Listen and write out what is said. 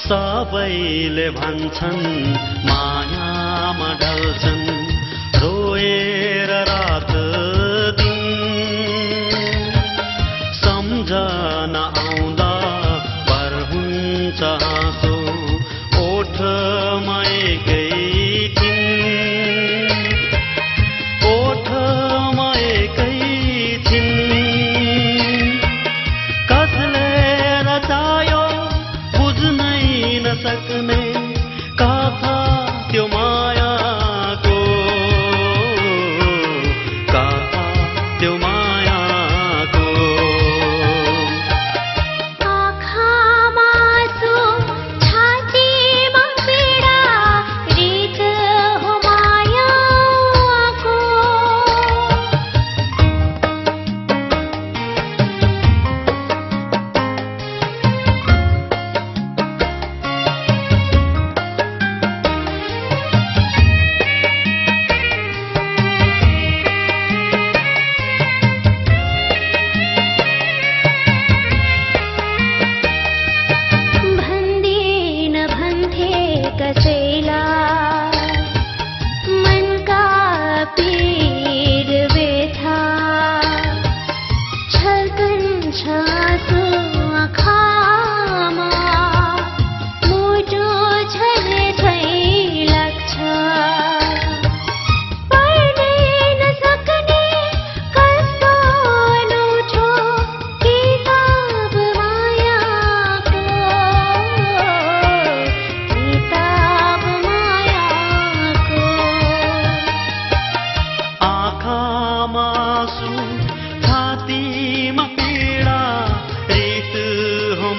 सबैले भन्छन् मायामा ढल्छन् रोएर रात दिन सम्झना आउँदा पर हुन्छ हाँसो ओठमा एकै छिन ओठमा एकै छिन कसले रचायो बुझ्नै नसक्ने कथा त्यो मायाको कथा त्यो मायाको आँखामा आँसु छातीमा पीडा रीत हो मायाको भन्दिन भन्थे कसैलाई मनका पीर व्यथा छल्कन्छ आँसु आँखामा मुटु झै लाग्छ पढ्नै नसक्ने कस्तो अनौठो किताब मायाको किताब मायाको आँखामा आँसु छातीमा पीडा रीत हो